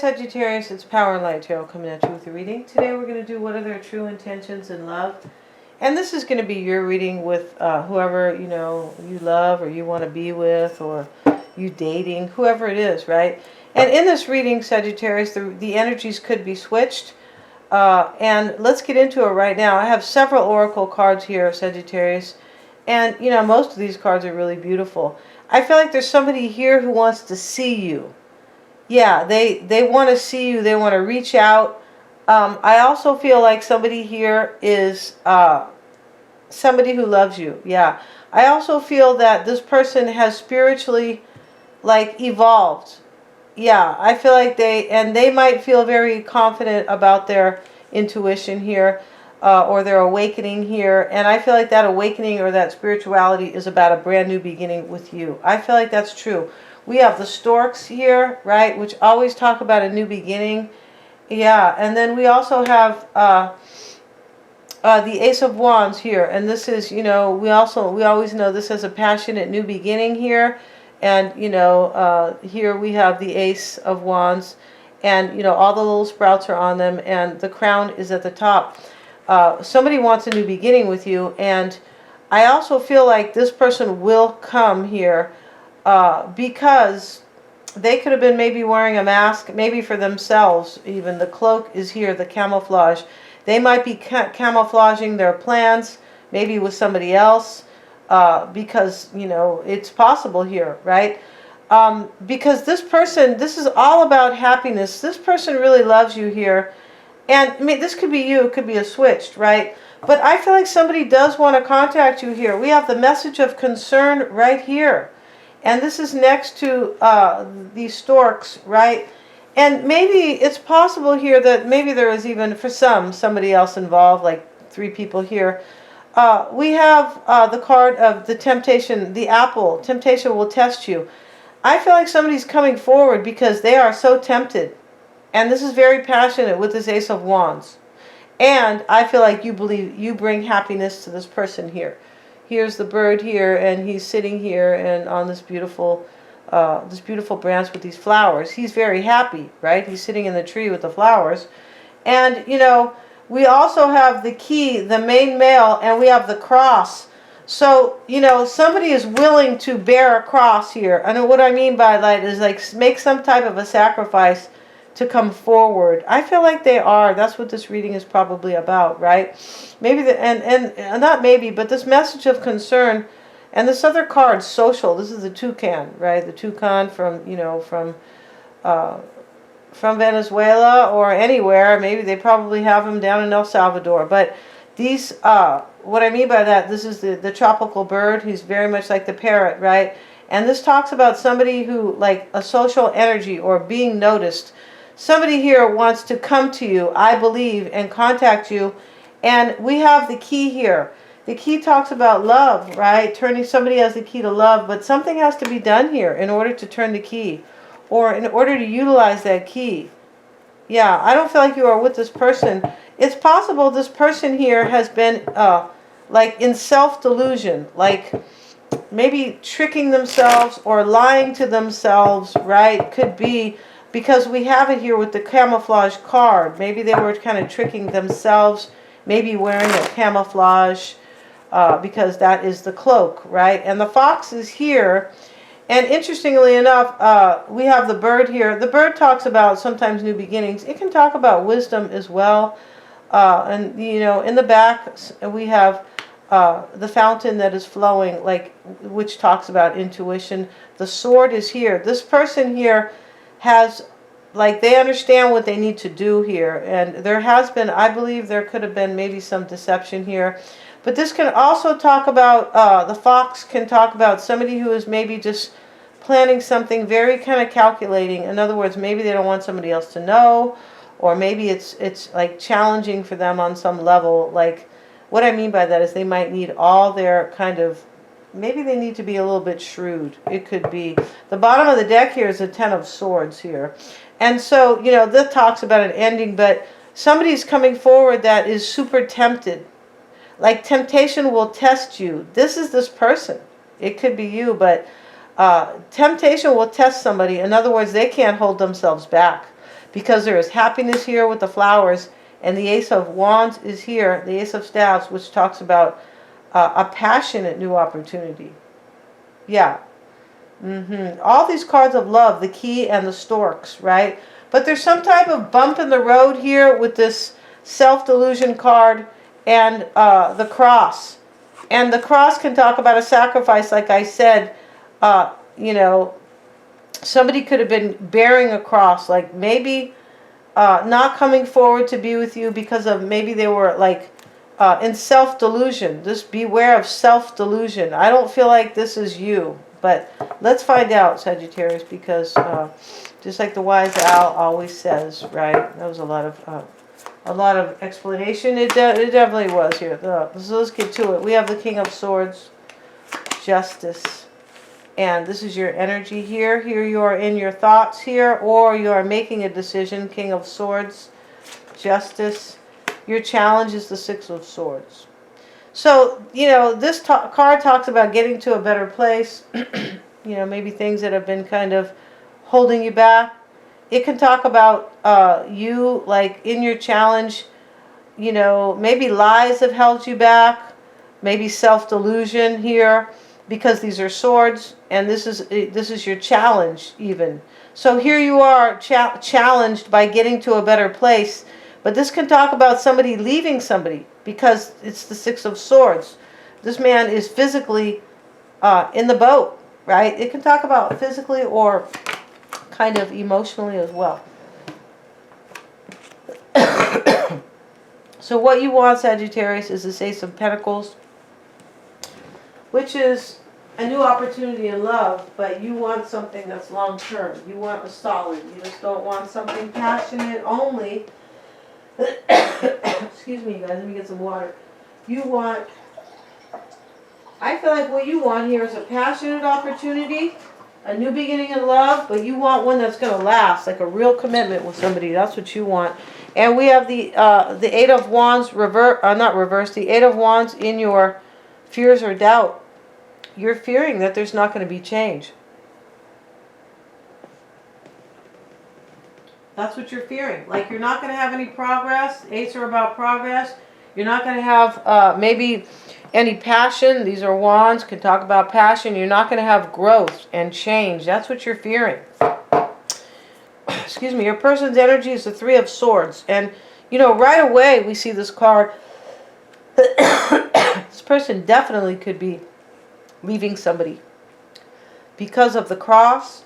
Sagittarius, it's Power and Light Tarot coming at you with a reading. Today we're going to do what are their true intentions in love. And this is going to be your reading with whoever, you know, you love or you want to be with, or you dating, whoever it is, right? And in this reading, Sagittarius, the energies could be switched. And let's get into it right now. I have several oracle cards here, Sagittarius. And, you know, most of these cards are really beautiful. I feel like there's somebody here who wants to see you. Yeah, they want to see you. They want to reach out. I also feel like somebody here is somebody who loves you. Yeah. I also feel that this person has spiritually, like, evolved. Yeah, I feel like they might feel very confident about their intuition here, or their awakening here. And I feel like that awakening or that spirituality is about a brand new beginning with you. I feel like that's true. We have the storks here, right, which always talk about a new beginning. Yeah, and then we also have the Ace of Wands here. And this is, you know, we always know this as a passionate new beginning here. And, you know, here we have the Ace of Wands. And, you know, all the little sprouts are on them. And the crown is at the top. Somebody wants a new beginning with you. And I also feel like this person will come here. Because they could have been maybe wearing a mask, maybe for themselves even. The cloak is here, the camouflage. They might be camouflaging their plans, maybe with somebody else, because, you know, it's possible here, right? Because this person, this is all about happiness. This person really loves you here. And, I mean, this could be you, it could be a switched, right? But I feel like somebody does want to contact you here. We have the message of concern right here. And this is next to these storks, right? And maybe it's possible here that maybe there is even, for somebody else involved, like 3 people here. We have the card of the temptation, the apple. Temptation will test you. I feel like somebody's coming forward because they are so tempted. And this is very passionate with this Ace of Wands. And I feel like you believe you bring happiness to this person here. Here's the bird here, and he's sitting here and on this beautiful branch with these flowers. He's very happy, right? He's sitting in the tree with the flowers. And, you know, we also have the key, the main male, and we have the cross. So, you know, somebody is willing to bear a cross here. And what I mean by that is, like, make some type of a sacrifice to come forward. I feel like they are. That's what this reading is probably about, right? Maybe and not maybe, but this message of concern. And this other card, social. This is the toucan, right? The toucan from, you know, from Venezuela or anywhere. Maybe they probably have them down in El Salvador. But these, what I mean by that, this is the tropical bird. He's very much like the parrot, right? And this talks about somebody who, like, a social energy or being noticed. Somebody here wants to come to you, I believe, and contact you. And we have the key here. The key talks about love, right? Turning, somebody has the key to love, but something has to be done here in order to turn the key, or in order to utilize that key. Yeah, I don't feel like you are with this person. It's possible this person here has been like in self-delusion, like maybe tricking themselves or lying to themselves, right? Could be. Because we have it here with the camouflage card. Maybe they were kind of tricking themselves, maybe wearing a camouflage, because that is the cloak, right? And the fox is here. And interestingly enough, we have the bird here. The bird talks about sometimes new beginnings. It can talk about wisdom as well. And, you know, in the back, we have the fountain that is flowing, like, which talks about intuition. The sword is here. This person here has, like, they understand what they need to do here. And there has been, I believe there could have been maybe some deception here. But this can also talk about, the fox can talk about somebody who is maybe just planning something very kind of calculating. In other words, maybe they don't want somebody else to know. Or maybe it's like challenging for them on some level. Like, what I mean by that is they might need all their kind of, maybe they need to be a little bit shrewd. It could be. The bottom of the deck here is a 10 of swords here. And so, you know, this talks about an ending, but somebody's coming forward that is super tempted. Like, temptation will test you. This is this person. It could be you, but temptation will test somebody. In other words, they can't hold themselves back. because there is happiness here with the flowers, and the Ace of Wands is here, the Ace of Staves, which talks about a passionate new opportunity. Yeah. All these cards of love, the key and the storks, right? But there's some type of bump in the road here with this self-delusion card and the cross. And the cross can talk about a sacrifice, like I said. You know, somebody could have been bearing a cross, like maybe not coming forward to be with you because of maybe they were like in self-delusion. Just beware of self-delusion. I don't feel like this is you. But let's find out, Sagittarius, because just like the wise owl always says, right? That was a lot of explanation. It definitely was here. So let's get to it. We have the King of Swords, Justice, and this is your energy here. Here you are in your thoughts here, or you are making a decision. King of Swords, Justice. Your challenge is the Six of Swords. So, you know, this card talks about getting to a better place. You know, maybe things that have been kind of holding you back. It can talk about you, like, in your challenge, you know, maybe lies have held you back. Maybe self-delusion here, because these are swords, and this is your challenge even. So here you are challenged by getting to a better place. But this can talk about somebody leaving somebody, because it's the Six of Swords. This man is physically in the boat, right? It can talk about physically or kind of emotionally as well. So what you want, Sagittarius, is this Ace of Pentacles, which is a new opportunity in love, but you want something that's long-term. You want a solid. You just don't want something passionate only. Excuse me, guys, let me get some water. I feel like what you want here is a passionate opportunity, a new beginning in love, but you want one that's going to last, like a real commitment with somebody. That's what you want. And we have the Eight of Wands, the Eight of Wands in your fears or doubt. You're fearing that there's not going to be change. That's what you're fearing. Like you're not going to have any progress. Eights are about progress. You're not going to have maybe any passion. These are wands, can talk about passion. You're not going to have growth and change. That's what you're fearing. Excuse me. Your person's energy is the Three of Swords. And, you know, right away we see this card. This person definitely could be leaving somebody because of the cross.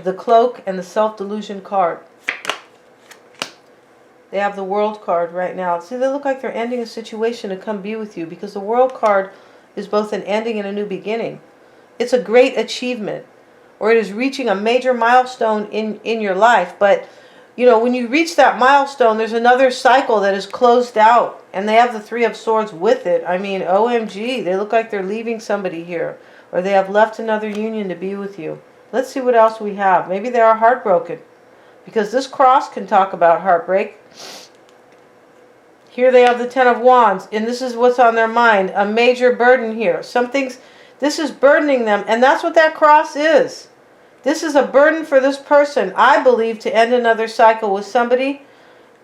The cloak and the self-delusion card. They have the World card right now. See, they look like they're ending a situation to come be with you, because the World card is both an ending and a new beginning. It's a great achievement, or it is reaching a major milestone in your life. But, you know, when you reach that milestone, there's another cycle that is closed out, and they have the Three of Swords with it. I mean, OMG, they look like they're leaving somebody here, or they have left another union to be with you. Let's see what else we have. Maybe they are heartbroken, because this cross can talk about heartbreak. Here they have the Ten of Wands, and this is what's on their mind. A major burden here. This is burdening them, and that's what that cross is. This is a burden for this person, I believe, to end another cycle with somebody.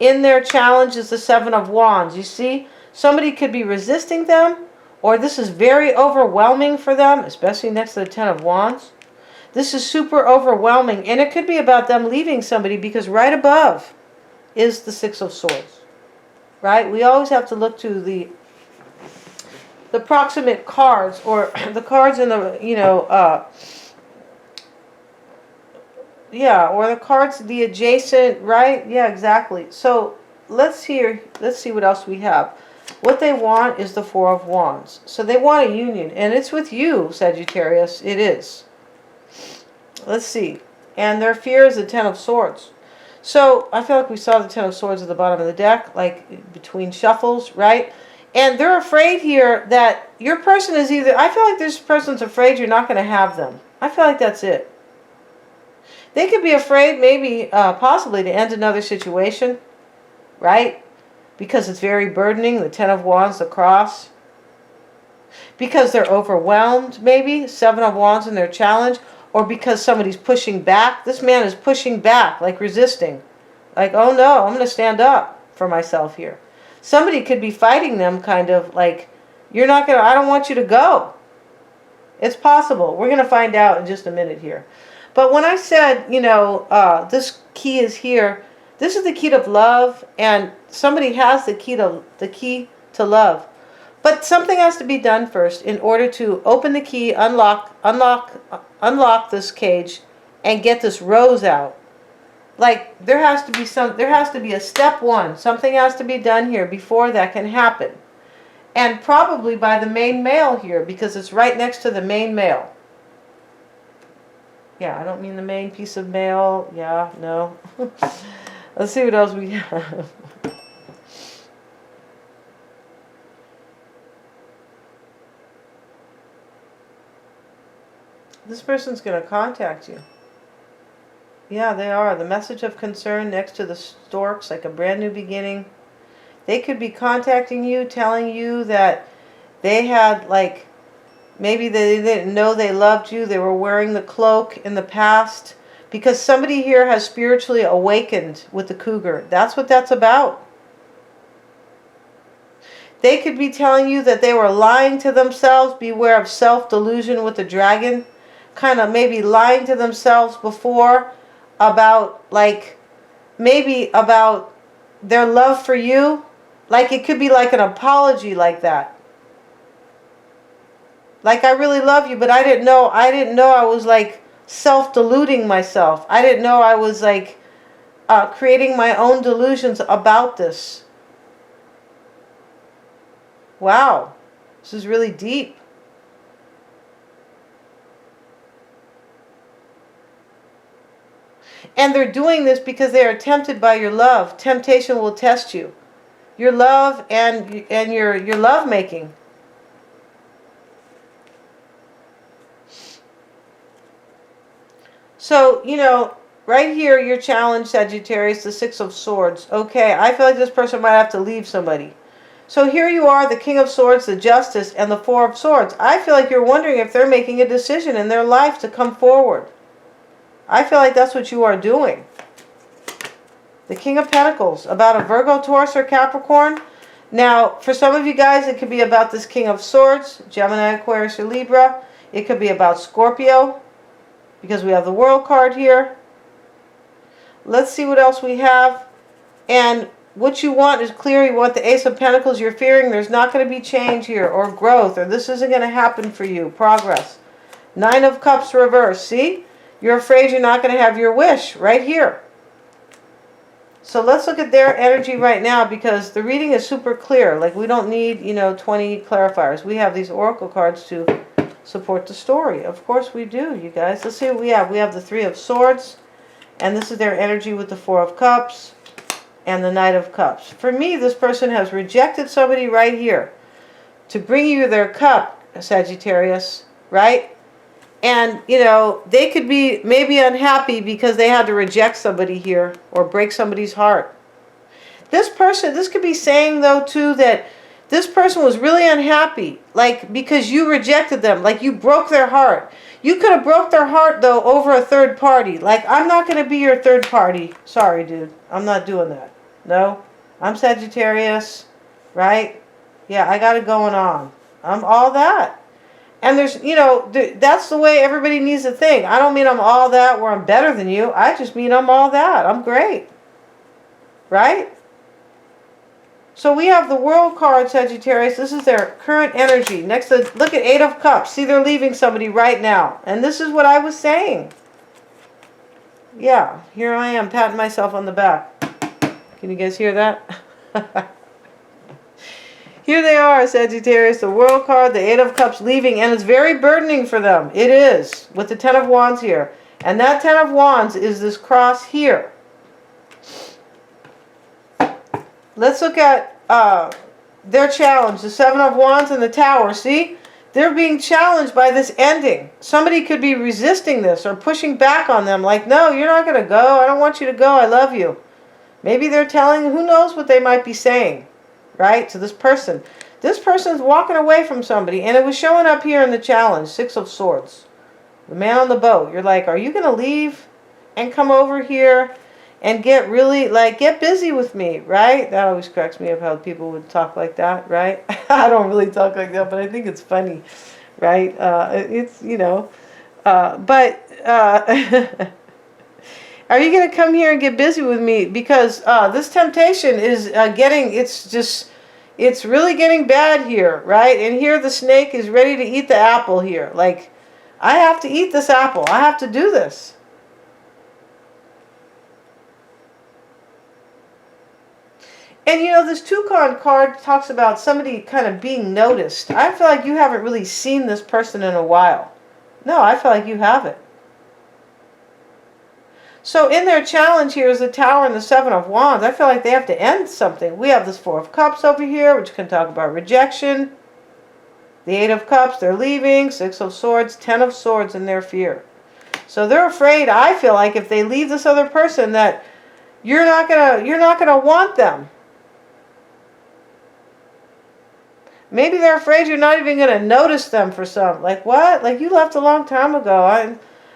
In their challenge is the Seven of Wands. You see, somebody could be resisting them, or this is very overwhelming for them, especially next to the Ten of Wands. This is super overwhelming, and it could be about them leaving somebody, because right above is the Six of Swords, right? We always have to look to the proximate cards, or the cards in the, you know, or the cards, the adjacent, right? Yeah, exactly. So let's see what else we have. What they want is the Four of Wands. So they want a union, and it's with you, Sagittarius. It is. Let's see. And their fear is the Ten of Swords. So I feel like we saw the Ten of Swords at the bottom of the deck, like between shuffles, right? And they're afraid here that your person is either, I feel like this person's afraid you're not going to have them. I feel like that's it. They could be afraid, maybe, possibly, to end another situation, right? Because it's very burdening, the Ten of Wands, the cross. Because they're overwhelmed, maybe, Seven of Wands in their challenge, or because somebody's pushing back. This man is pushing back, like resisting. Like, oh no, I'm going to stand up for myself here. Somebody could be fighting them, kind of like, you're not going to, I don't want you to go. It's possible. We're going to find out in just a minute here. But when I said, you know, this key is here, this is the key to love, and somebody has the key to love. But something has to be done first in order to open the key, unlock this cage, and get this rose out. Like, there has to be a step one. Something has to be done here before that can happen. And probably by the main male here, because it's right next to the main male. Yeah, I don't mean the main piece of mail. Yeah, no. Let's see what else we have. This person's going to contact you. Yeah, they are. The message of concern next to the storks, like a brand new beginning. They could be contacting you, telling you that they had, like, maybe they didn't know they loved you. They were wearing the cloak in the past. Because somebody here has spiritually awakened with the cougar. That's what that's about. They could be telling you that they were lying to themselves. Beware of self-delusion with the dragon. Kind of maybe lying to themselves before about, like, maybe about their love for you. Like, it could be like an apology like that. Like, I really love you, but I didn't know I was, like, self-deluding myself. I didn't know I was, like, creating my own delusions about this. Wow. This is really deep. And they're doing this because they are tempted by your love. Temptation will test you. Your love and your love making. So, you know, right here, your challenge, Sagittarius, the Six of Swords. Okay, I feel like this person might have to leave somebody. So here you are, the King of Swords, the Justice, and the Four of Swords. I feel like you're wondering if they're making a decision in their life to come forward. I feel like that's what you are doing. The King of Pentacles, about a Virgo, Taurus, or Capricorn. Now, for some of you guys, it could be about this King of Swords, Gemini, Aquarius, or Libra. It could be about Scorpio, because we have the World card here. Let's see what else we have. And what you want is clear. You want the Ace of Pentacles. You're fearing there's not going to be change here, or growth, or this isn't going to happen for you. Progress. Nine of Cups reverse. See? You're afraid you're not going to have your wish right here. So let's look at their energy right now, because the reading is super clear. Like, we don't need, 20 clarifiers. We have these oracle cards to support the story. Of course we do, you guys. Let's see what we have. We have the Three of Swords, and this is their energy with the Four of Cups and the Knight of Cups. For me, this person has rejected somebody right here to bring you their cup, Sagittarius, right? And, they could be maybe unhappy because they had to reject somebody here or break somebody's heart. This could be saying, though, too, that this person was really unhappy, like, because you rejected them, like you broke their heart. You could have broke their heart, though, over a third party. Like, I'm not going to be your third party. Sorry, dude. I'm not doing that. No. I'm Sagittarius, right? Yeah, I got it going on. I'm all that. And there's, that's the way everybody needs to think. I don't mean I'm all that where I'm better than you. I just mean I'm all that. I'm great. Right? So we have the World card, Sagittarius. This is their current energy. Next, look at Eight of Cups. See, they're leaving somebody right now. And this is what I was saying. Yeah, here I am patting myself on the back. Can you guys hear that? Here they are, Sagittarius, the World card, the Eight of Cups leaving, and it's very burdening for them. It is, with the Ten of Wands here. And that Ten of Wands is this cross here. Let's look at their challenge, the Seven of Wands and the Tower. See? They're being challenged by this ending. Somebody could be resisting this or pushing back on them like, no, you're not going to go. I don't want you to go. I love you. Maybe they're telling, who knows what they might be saying. Right, to this person. This person's walking away from somebody, and it was showing up here in the challenge, Six of Swords. The man on the boat. You're like, are you going to leave and come over here and get really, like, get busy with me, right? That always cracks me up how people would talk like that, right? I don't really talk like that, but I think it's funny, right? It's, you know, are you going to come here and get busy with me? Because this temptation is it's really getting bad here, right? And here the snake is ready to eat the apple here. Like, I have to eat this apple. I have to do this. And you know, this Toucan card talks about somebody kind of being noticed. I feel like you haven't really seen this person in a while. No, I feel like you haven't. So in their challenge here is the Tower and the Seven of Wands. I feel like they have to end something. We have this Four of Cups over here, which can talk about rejection. The Eight of Cups, they're leaving. Six of Swords, Ten of Swords in their fear. So they're afraid, I feel like, if they leave this other person, that you're not gonna want them. Maybe they're afraid you're not even gonna notice them for some. Like, what? Like, you left a long time ago.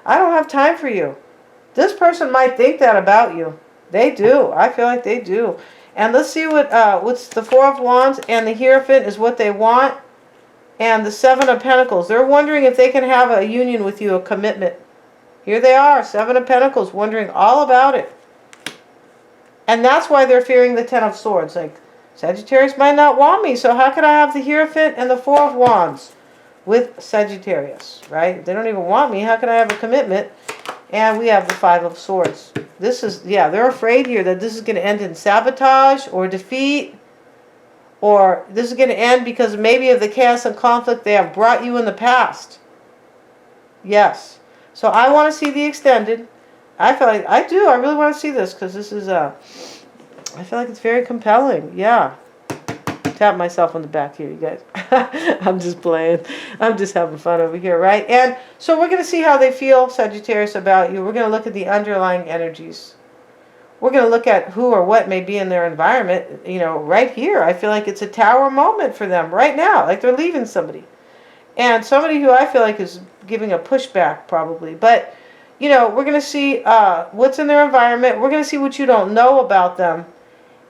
I don't have time for you. This person might think that about you. They do. I feel like they do. And let's see what's the Four of Wands and the Hierophant is what they want. And the Seven of Pentacles. They're wondering if they can have a union with you, a commitment. Here they are, Seven of Pentacles, wondering all about it. And that's why they're fearing the Ten of Swords. Like, Sagittarius might not want me, so how can I have the Hierophant and the Four of Wands with Sagittarius, right? If they don't even want me, how can I have a commitment? And we have the Five of Swords. This is, yeah, they're afraid here that this is going to end in sabotage or defeat. Or this is going to end because maybe of the chaos and conflict they have brought you in the past. Yes. So I want to see the extended. I feel like, I do. I really want to see this because this is, I feel like it's very compelling. Yeah. Tap myself on the back here, you guys. I'm just playing. I'm just having fun over here, right? And so we're going to see how they feel, Sagittarius, about you. We're going to look at the underlying energies. We're going to look at who or what may be in their environment. You know, right here, I feel like it's a Tower moment for them right now. Like they're leaving somebody. And somebody who I feel like is giving a pushback probably. But, you know, we're going to see what's in their environment. We're going to see what you don't know about them.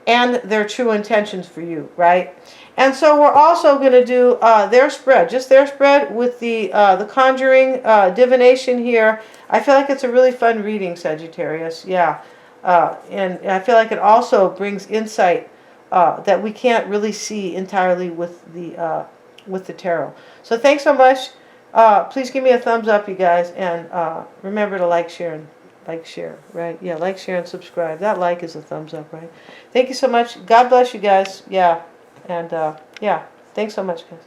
And their true intentions for you, right? And so we're also going to do their spread, just their spread with the conjuring divination here. I feel like it's a really fun reading, Sagittarius. Yeah, and I feel like it also brings insight that we can't really see entirely with the tarot. So thanks so much. Please give me a thumbs up, you guys, and remember to like, share, right? Yeah, like, share, and subscribe. That like is a thumbs up, right? Thank you so much. God bless you guys. Yeah, and yeah, thanks so much, guys.